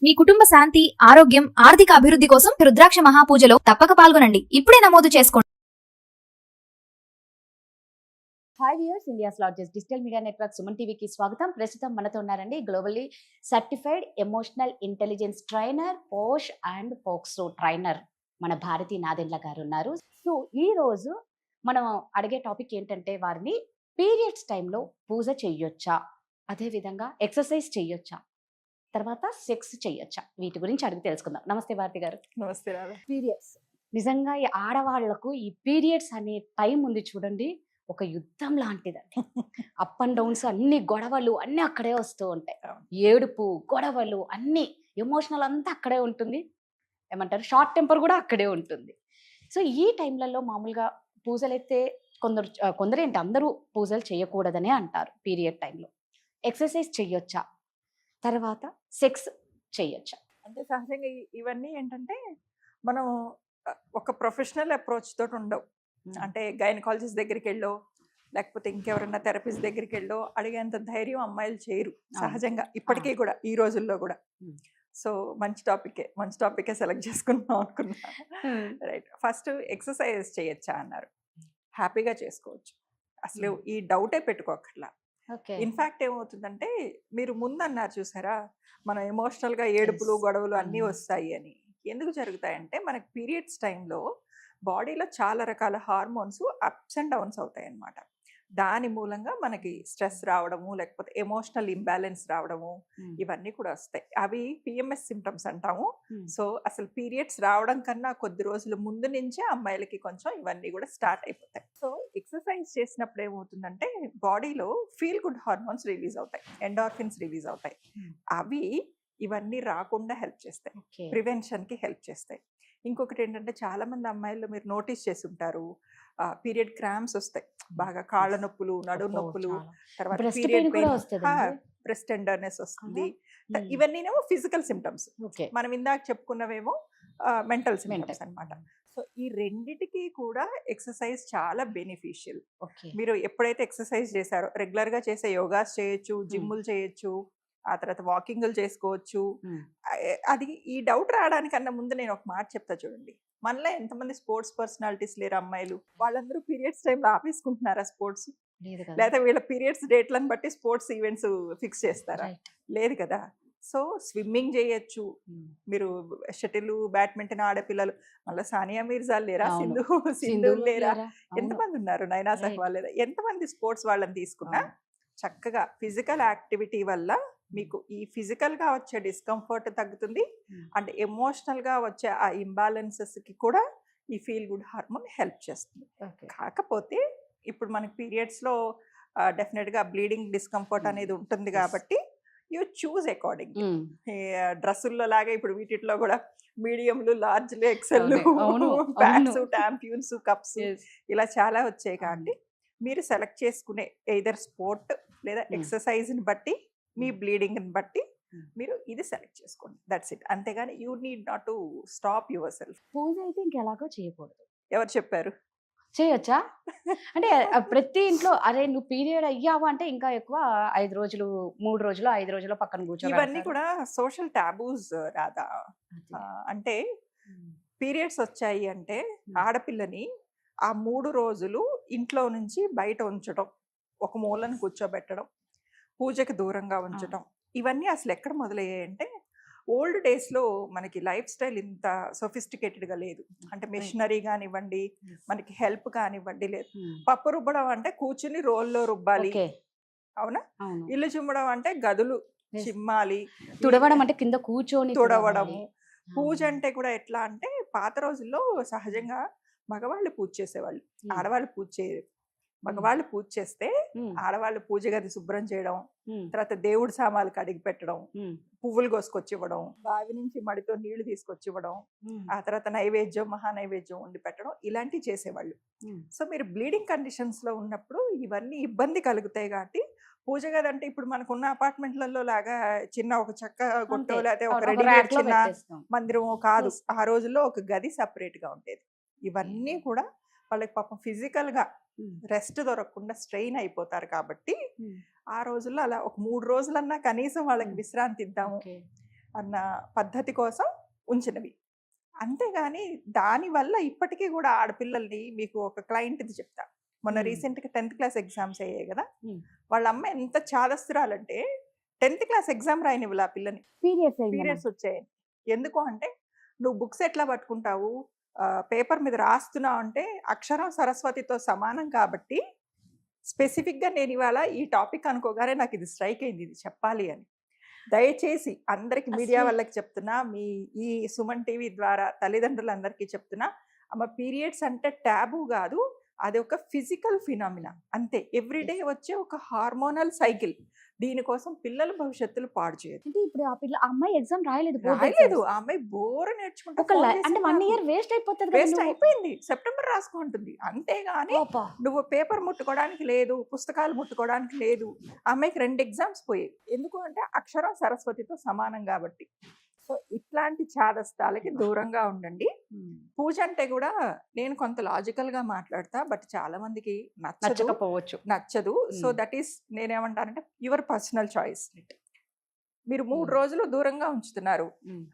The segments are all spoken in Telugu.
మీ కుటుంబ శాంతి, ఆరోగ్యం, ఆర్థిక అభివృద్ధి కోసం రుద్రాక్ష మహాపూజలో తప్పక పాల్గొనండి. ఇప్పుడే నమోదు చేసుకోండి. Hi viewers, India's largest digital media network Suman టీవీకి స్వాగతం. ప్రస్తుతం మనతో ఉన్నారండి globally certified emotional intelligence trainer, posh and POCSO trainer మన భారతి నాదెండ్ల గారు ఉన్నారు. సో ఈ రోజు మనం అడిగే టాపిక్ ఏంటంటే, వారిని పీరియడ్స్ టైంలో పూజ చెయ్యొచ్చా, అదేవిధంగా ఎక్సర్సైజ్ చెయ్యొచ్చా, తర్వాత సెక్స్ చెయ్యొచ్చా, వీటి గురించి అడిగి తెలుసుకుందాం. నమస్తే భారతి గారు. నమస్తే రాధా. పీరియడ్స్ నిజంగా ఈ ఆడవాళ్లకు ఈ పీరియడ్స్ అనే టైం ఉంది చూడండి, ఒక యుద్ధం లాంటిదండి. అప్ అండ్ డౌన్స్, అన్ని గొడవలు అన్నీ అక్కడే వస్తూ ఉంటాయి. ఏడుపు, గొడవలు, అన్ని ఎమోషనల్ అంతా అక్కడే ఉంటుంది. ఏమంటారు, షార్ట్ టెంపర్ కూడా అక్కడే ఉంటుంది. సో ఈ టైంలలో మామూలుగా పూజలైతే కొందరు ఏంటి, అందరూ పూజలు చేయకూడదనే అంటారు పీరియడ్ టైంలో. ఎక్సర్సైజ్ చెయ్యొచ్చా, తర్వాత సెక్స్ చెయ్యొచ్చా? అంటే సహజంగా ఇవన్నీ ఏంటంటే మనం ఒక ప్రొఫెషనల్ అప్రోచ్ తోటి ఉండవు. అంటే గైనకాలజిస్ట్ దగ్గరికి వెళ్ళో, లేకపోతే ఇంకెవరైనా థెరపిస్ట్ దగ్గరికి వెళ్ళో అడిగేంత ధైర్యం అమ్మాయిలు చేయరు సహజంగా, ఇప్పటికీ కూడా, ఈ రోజుల్లో కూడా. సో మంచి టాపికే సెలెక్ట్ చేసుకుందాం అనుకున్నా. రైట్, ఫస్ట్ ఎక్సర్సైజ్ చేయొచ్చా అన్నారు. హ్యాపీగా చేసుకోవచ్చు, అసలు ఈ డౌటే పెట్టుకోకర్లా. ఇన్ఫాక్ట్ ఏమవుతుందంటే, మీరు ముందు అన్నారు చూసారా, మనం ఎమోషనల్గా ఏడుపులు, గొడవలు అన్నీ వస్తాయి అని. ఎందుకు జరుగుతాయంటే, మనకి పీరియడ్స్ టైంలో బాడీలో చాలా రకాల హార్మోన్స్ అప్స్ అండ్ డౌన్స్ అవుతాయి అన్నమాట. దాని మూలంగా మనకి స్ట్రెస్ రావడము, లేకపోతే ఎమోషనల్ ఇంబ్యాలెన్స్ రావడము, ఇవన్నీ కూడా వస్తాయి. అవి పిఎంఎస్ సిమ్టమ్స్ అంటాము. సో అసలు పీరియడ్స్ రావడం కన్నా కొద్ది రోజుల ముందు నుంచే అమ్మాయిలకి కొంచెం ఇవన్నీ కూడా స్టార్ట్ అయిపోతాయి. సో ఎక్సర్సైజ్ చేసినప్పుడు ఏమవుతుందంటే, బాడీలో ఫీల్ గుడ్ హార్మోన్స్ రిలీజ్ అవుతాయి, ఎండార్ఫిన్స్ రిలీజ్ అవుతాయి. అవి ఇవన్నీ రాకుండా హెల్ప్ చేస్తాయి, ప్రివెన్షన్కి హెల్ప్ చేస్తాయి. ఇంకొకటి ఏంటంటే, చాలా మంది అమ్మాయిలు మీరు నోటీస్ చేసి ఉంటారు, పీరియడ్ క్రాంప్స్ వస్తాయి బాగా, కాళ్ళ నొప్పులు, నడుము నొప్పులు, తర్వాత పీరియడ్ పెయిన్, బ్రెస్ట్ టెండర్నెస్ వస్తుంది. ఇవన్నీనేమో ఫిజికల్ సిమ్టమ్స్. మనం ఇందాక చెప్పుకున్నవేమో మెంటల్ సిమ్టమ్స్ అన్నమాట. సో ఈ రెండిటికి కూడా ఎక్సర్సైజ్ చాలా బెనిఫిషియల్. మీరు ఎప్పుడైతే ఎక్సర్సైజ్ చేశారో, రెగ్యులర్గా చేసే యోగాస్ చేయొచ్చు, జిమ్ములు చేయొచ్చు, ఆ తర్వాత వాకింగ్లు చేసుకోవచ్చు. అది ఈ డౌట్ రావడానికన్నా ముందు నేను ఒక మాట చెప్తా చూడండి. మనలో ఎంతమంది స్పోర్ట్స్ పర్సనాలిటీస్ లేరు అమ్మాయిలు? వాళ్ళందరూ పీరియడ్స్ టైంలో ఆపేసుకుంటున్నారా స్పోర్ట్స్? లేదా వీళ్ళ పీరియడ్స్ డేట్లను బట్టి స్పోర్ట్స్ ఈవెంట్స్ ఫిక్స్ చేస్తారా? లేదు కదా. సో స్విమ్మింగ్ చేయొచ్చు మీరు, షటిల్, బ్యాడ్మింటన్ ఆడపిల్లలు, మళ్ళీ సానియా మీర్జా లేరా, సింధు లేరా, ఎంతమంది ఉన్నారు, నైనా సహ్వాల్ లేదా, ఎంతమంది స్పోర్ట్స్ వాళ్ళని తీసుకున్నా చక్కగా ఫిజికల్ యాక్టివిటీ వల్ల మీకు ఈ ఫిజికల్గా వచ్చే డిస్కంఫర్ట్ తగ్గుతుంది, అండ్ ఎమోషనల్గా వచ్చే ఆ ఇంబ్యాలెన్సెస్కి కూడా ఈ ఫీల్ గుడ్ హార్మోన్ హెల్ప్ చేస్తుంది. కాకపోతే ఇప్పుడు మనకి పీరియడ్స్లో డెఫినెట్గా బ్లీడింగ్ డిస్కంఫర్ట్ అనేది ఉంటుంది కాబట్టి యూ చూజ్ అకార్డింగ్. డ్రెస్సుల్లో లాగా ఇప్పుడు వీటిలో కూడా మీడియంలు, లార్జ్లు, ఎక్సెల్లు, ప్యాడ్స్, ట్యాంప్యూన్స్, కప్స్ ఇలా చాలా వచ్చాయి. కాబట్టి మీరు సెలెక్ట్ చేసుకునే ఎయిదర్ స్పోర్ట్ లేదా ఎక్సర్సైజ్ని బట్టి, మీ బ్లీడింగ్ని బట్టి మీరు ఇది సెలెక్ట్ చేసుకోండి. That's it. అంతేగాని you need not to stop yourself. Puja అయితే ఇంకెలాగో చేయకూడదు. ఎవరు చెప్పారు? చేయొచ్చా అంటే ప్రతి ఇంట్లో, అరే నువ్వు పీరియడ్ అయ్యావా అంటే ఇంకా ఎక్కువ 5 రోజులు, 3 రోజులు, 5 రోజులు పక్కన కూర్చో. ఇవన్నీ కూడా సోషల్ టాబూస్ రాదా. అంటే పీరియడ్స్ వచ్చాయి అంటే ఆడపిల్లని ఆ 3 రోజులు ఇంట్లో నుంచి బయట ఉంచడం, ఒక మూలను కూర్చోబెట్టడం, పూజకి దూరంగా ఉంచడం, ఇవన్నీ అసలు ఎక్కడ మొదలయ్యాయంటే, ఓల్డ్ డేస్లో మనకి లైఫ్ స్టైల్ ఇంత సొఫిస్టికేటెడ్గా లేదు. అంటే మెషినరీ కానివ్వండి, మనకి హెల్ప్ కానివ్వండి లేదు. పప్పు రుబ్బడం అంటే కూర్చుని రోల్లో రుబ్బాలి, అవునా? ఇల్లు చిమ్మడం అంటే గదులు చిమ్మాలి, తుడవడం అంటే కింద కూర్చొని తుడవడము. పూజ అంటే కూడా ఎట్లా అంటే, పాత రోజుల్లో సహజంగా మగవాళ్ళు పూజ చేసేవాళ్ళు, ఆడవాళ్ళు పూజ చేయరు. మగవాళ్ళు పూజ చేస్తే ఆడవాళ్ళు పూజ గది శుభ్రం చేయడం, తర్వాత దేవుడి సామాన్లు కడిగి పెట్టడం, పువ్వులు కోసుకొచ్చి ఇవ్వడం, బావి నుంచి మడితో నీళ్లు తీసుకొచ్చి ఇవ్వడం, ఆ తర్వాత నైవేద్యం, మహానైవేద్యం వండి పెట్టడం, ఇలాంటివి చేసేవాళ్ళు. సో మీరు బ్లీడింగ్ కండిషన్స్ లో ఉన్నప్పుడు ఇవన్నీ ఇబ్బంది కలుగుతాయి. కాబట్టి పూజ గది అంటే ఇప్పుడు మనకున్న అపార్ట్మెంట్లలో లాగా చిన్న ఒక చెక్క గుట్టో లేకపోతే ఒక రెడీమేడ్ చిన్న మందిరమో కాదు. ఆ రోజుల్లో ఒక గది సపరేట్ గా ఉండేది. ఇవన్నీ కూడా వాళ్ళకి పాపం ఫిజికల్గా రెస్ట్ దొరకకుండా స్ట్రెయిన్ అయిపోతారు. కాబట్టి ఆ రోజుల్లో అలా ఒక 3 రోజులన్నా కనీసం వాళ్ళకి విశ్రాంతి ఇద్దాము, అన్న పద్ధతి కోసం ఉంచినవి. అంతేగాని దానివల్ల ఇప్పటికీ కూడా ఆడపిల్లల్ని మీకు ఒక క్లయింట్ది చెప్తా. మొన్న రీసెంట్గా 10th క్లాస్ ఎగ్జామ్స్ అయ్యాయి కదా, వాళ్ళ అమ్మ ఎంత చాదస్తురాలంటే 10th క్లాస్ ఎగ్జామ్ రాయనివ్వాలి ఆ పిల్లని, పీరియడ్స్ వచ్చాయి. ఎందుకు అంటే నువ్వు బుక్స్ ఎట్లా పట్టుకుంటావు, పేపర్ మీద రాస్తున్నావు అంటే అక్షరం సరస్వతితో సమానం కాబట్టి స్పెసిఫిక్గా నేను ఇవాళ ఈ టాపిక్ అనుకోగానే నాకు ఇది స్ట్రైక్ అయింది, ఇది చెప్పాలి అని. దయచేసి అందరికి మీడియా వాళ్ళకి చెప్తున్నా, మీ ఈ సుమన్ టీవీ ద్వారా తల్లిదండ్రులందరికీ చెప్తున్నా, అమ్మ పీరియడ్స్ అంటే ట్యాబు కాదు, అది ఒక ఫిజికల్ ఫినామినా అంతే. ఎవ్రీడే వచ్చే ఒక హార్మోనల్ సైకిల్. దీనికోసం పిల్లల భవిష్యత్తులు పాడు చేయదు. అంటే ఇప్పుడు ఆ అమ్మాయి ఎగ్జామ్ రాయలేదు, ఆ అమ్మాయి బోర్ నేర్చుకుంటా అంటే 1 year వేస్ట్ అయిపోతుంది, వేస్ట్ అయిపోయింది. సెప్టెంబర్ రాసుకుంటుంది అంతేగాని నువ్వు పేపర్ ముట్టుకోవడానికి లేదు, పుస్తకాలు ముట్టుకోవడానికి లేదు. అమ్మాయికి 2 ఎగ్జామ్స్ పోయాయి. ఎందుకు అంటే అక్షరం సరస్వతితో సమానం కాబట్టి. సో ఇట్లాంటి చాదస్తాలకి దూరంగా ఉండండి. పూజ అంటే కూడా నేను కొంత లాజికల్ గా మాట్లాడతా, బట్ చాలా మందికి నచ్చదు. సో దట్ ఈస్ నేనేమంటానంటే యువర్ పర్సనల్ చాయిస్. మీరు 3 రోజులు దూరంగా ఉంచుతున్నారు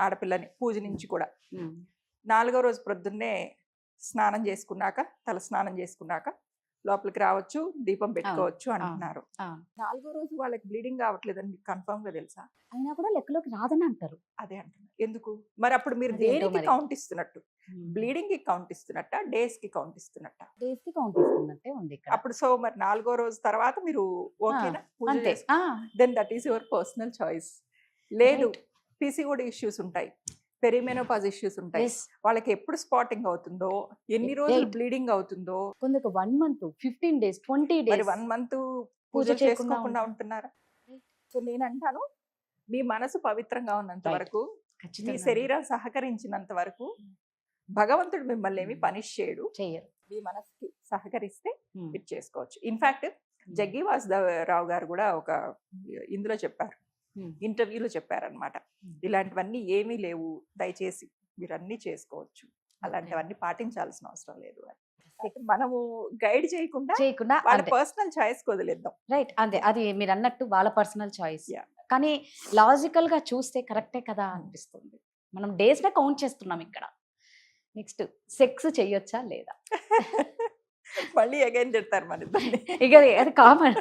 ఆడపిల్లని పూజ నుంచి కూడా. 4వ రోజు ప్రొద్దున్నే స్నానం చేసుకున్నాక, తల స్నానం చేసుకున్నాక లోపలికి రావచ్చు, దీపం పెట్టుకోవచ్చు అంటున్నారు. 4వ రోజు వాళ్ళకి బ్లీడింగ్ కావట్లేదని మీకు కన్ఫర్మ్ గా తెలుసా? అయినా కూడా లెక్కలోకి రాదని అంటారు. అదే అంటున్నారు. ఎందుకు మరి? అప్పుడు మీరు దేనికి కౌంట్ ఇస్తున్నట్టు? బ్లీడింగ్ కి కౌంట్ ఇస్తున్నట్ట, డేస్ కి కౌంట్ ఇస్తున్నట్ట? డేస్ కి కౌంట్ ఇస్తున్నట్టే ఉంది ఇక్కడ. అప్పుడు సో మరి 4వ రోజు తర్వాత మీరు ఓకేనా? Then that is your personal choice. లేదు, పీసీఓడి ఇష్యూస్ ఉంటాయి, పెరిమెనోపాజ్ ఇష్యూస్ ఉంటాయి, వాళ్ళకి ఎప్పుడు స్పాటింగ్ అవుతుందో, ఎన్ని రోజులు బ్లీడింగ్ అవుతుందో, కొందరు 1 month, 15 days, 20 days, మరి 1 month పూజ చేసుకోకుండా ఉంటున్నారా? సో నేను అంటాను, మీ మనసు పవిత్రంగా ఉన్నంత వరకు, మీ శరీరం సహకరించినంత వరకు భగవంతుడు మిమ్మల్ని ఏమి పనిష్ చేయడు. మీ మనసుకి సహకరిస్తే ఇది చేసుకోవచ్చు. ఇన్ఫాక్ట్ జగ్గి వాసుదేవరావు గారు కూడా ఒక ఇందులో చెప్పారు, ఇంటర్వ్యూలో చెప్పారనమాట, ఇలాంటివన్నీ ఏమీ లేవు, దయచేసి మీరు అన్ని చేసుకోవచ్చు, అలాంటివన్నీ పాటించాల్సిన అవసరం లేదు అని. మనము గైడ్ చేయకుండా వాళ్ళ పర్సనల్ చాయిస్ వదిలేద్దాం. రైట్, అంతే. అది మీరు అన్నట్టు వాళ్ళ పర్సనల్ చాయిస్, కానీ లాజికల్ గా చూస్తే కరెక్టే కదా అనిపిస్తుంది. మనం డేస్ నే కౌంట్ చేస్తున్నాం ఇక్కడ. నెక్స్ట్, సెక్స్ చెయ్యొచ్చా లేదా? మళ్ళీ అగైన్ చెప్తారు మన ఇక అది కామన్.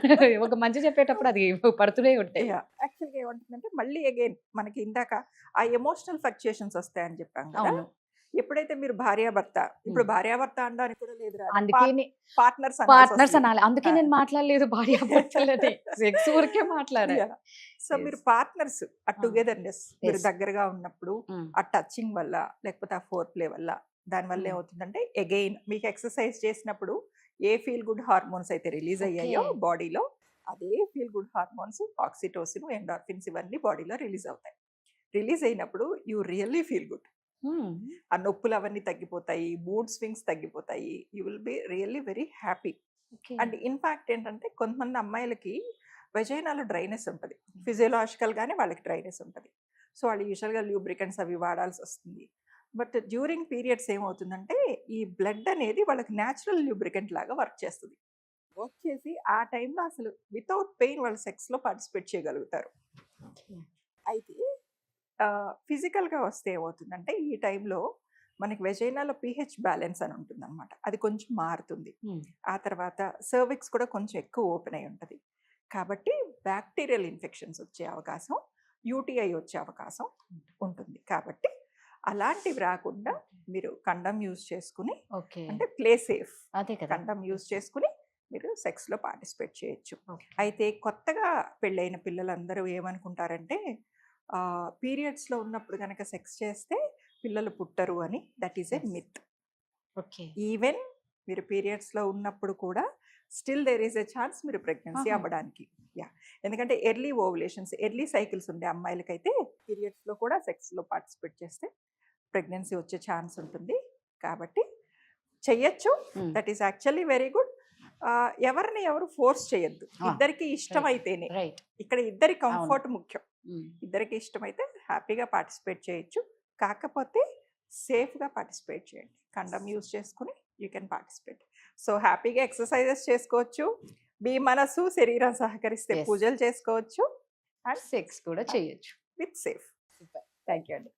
ఒక మంచి చెప్పేటప్పుడు అది పడుతూనే ఉంటాయి. యాక్చువల్గా ఏమంటుందంటే మళ్ళీ అగైన్ మనకి ఇందాక ఆ ఎమోషనల్ ఫ్లక్చుయేషన్స్ వస్తాయని చెప్పాం కదా. ఎప్పుడైతే మీరు భార్యాభర్త, ఇప్పుడు భార్యాభర్త అనడానికి కూడా లేదు, అందుకే పార్ట్నర్స్ అనాలి. అందుకే నేను మాట్లాడలేదు భార్యాభర్తలని, సెక్స్ ఊరికే మాట్లాడాలి. సో మీరు పార్ట్నర్స్, ఆ టుగెదర్నెస్, మీరు దగ్గరగా ఉన్నప్పుడు ఆ టచింగ్ వల్ల, లేకపోతే ఆ ఫోర్ ప్లే వల్ల, దానివల్ల ఏమవుతుందంటే అగైన్ మీకు ఎక్సర్సైజ్ చేసినప్పుడు ఏ ఫీల్ గుడ్ హార్మోన్స్ అయితే రిలీజ్ అయ్యాయో బాడీలో, అదే feel good hormones oxytocin, endorphins ఇవన్నీ బాడీలో రిలీజ్ అవుతాయి. రిలీజ్ అయినప్పుడు యూ రియల్లీ ఫీల్ గుడ్. ఆ నొప్పులు అవన్నీ తగ్గిపోతాయి, మూడ్ స్వింగ్స్ తగ్గిపోతాయి, you will be really very happy. And in fact ఏంటంటే కొంతమంది అమ్మాయిలకి వెజైనాలో డ్రైనెస్ ఉంటుంది, ఫిజియోలాజికల్ గానే వాళ్ళకి డ్రైనెస్ ఉంటుంది. సో వాళ్ళు యూజువల్గా ల్యూబ్రికెంట్స్ అవి వాడాల్సి వస్తుంది. బట్ డ్యూరింగ్ పీరియడ్స్ ఏమవుతుందంటే ఈ బ్లడ్ అనేది వాళ్ళకి న్యాచురల్ ల్యూబ్రికెంట్ లాగా వర్క్ చేస్తుంది. వర్క్ చేసి ఆ టైంలో అసలు వితౌట్ పెయిన్ వాళ్ళు సెక్స్లో పార్టిసిపేట్ చేయగలుగుతారు. అయితే ఫిజికల్గా వస్తే ఏమవుతుందంటే ఈ టైంలో మనకి వెజైనాలో pH బ్యాలెన్స్ అని ఉంటుంది అనమాట, అది కొంచెం మారుతుంది. ఆ తర్వాత సర్విక్స్ కూడా కొంచెం ఎక్కువ ఓపెన్ అయి ఉంటుంది. కాబట్టి బ్యాక్టీరియల్ ఇన్ఫెక్షన్స్ వచ్చే అవకాశం, యూటీఐ వచ్చే అవకాశం ఉంటుంది. కాబట్టి అలాంటివి రాకుండా మీరు కండమ్ యూజ్ చేసుకుని, అంటే ప్లే సేఫ్, కండమ్ యూజ్ చేసుకుని మీరు సెక్స్లో పార్టిసిపేట్ చేయొచ్చు. అయితే కొత్తగా పెళ్ళైన పిల్లలందరూ ఏమనుకుంటారంటే పీరియడ్స్లో ఉన్నప్పుడు కనుక సెక్స్ చేస్తే పిల్లలు పుట్టరు అని. That is a myth. Even మీరు పీరియడ్స్లో ఉన్నప్పుడు కూడా still there is a chance మీరు ప్రెగ్నెన్సీ అవ్వడానికి. ఎందుకంటే ఎర్లీ ఓవులేషన్స్, ఎర్లీ సైకిల్స్ ఉండే అమ్మాయిలకైతే పీరియడ్స్లో కూడా సెక్స్లో పార్టిసిపేట్ చేస్తే ప్రెగ్నెన్సీ వచ్చే ఛాన్స్ ఉంటుంది. కాబట్టి చెయ్యొచ్చు. That is actually very good. ఎవరిని ఎవరు ఫోర్స్ చేయొద్దు, ఇద్దరికి ఇష్టమైతేనే. ఇక్కడ ఇద్దరి కంఫర్ట్ ముఖ్యం. ఇద్దరికి ఇష్టమైతే హ్యాపీగా పార్టిసిపేట్ చేయొచ్చు. కాకపోతే సేఫ్గా పార్టిసిపేట్ చేయండి, కండమ్ యూజ్ చేసుకుని యూ కెన్ పార్టిసిపేట్. సో హ్యాపీగా ఎక్సర్సైజెస్ చేసుకోవచ్చు, మీ మనసు శరీరం సహకరిస్తే పూజలు చేసుకోవచ్చు, అండ్ సెక్స్ కూడా చేయొచ్చు విత్ సేఫ్. థ్యాంక్ యూ అండి.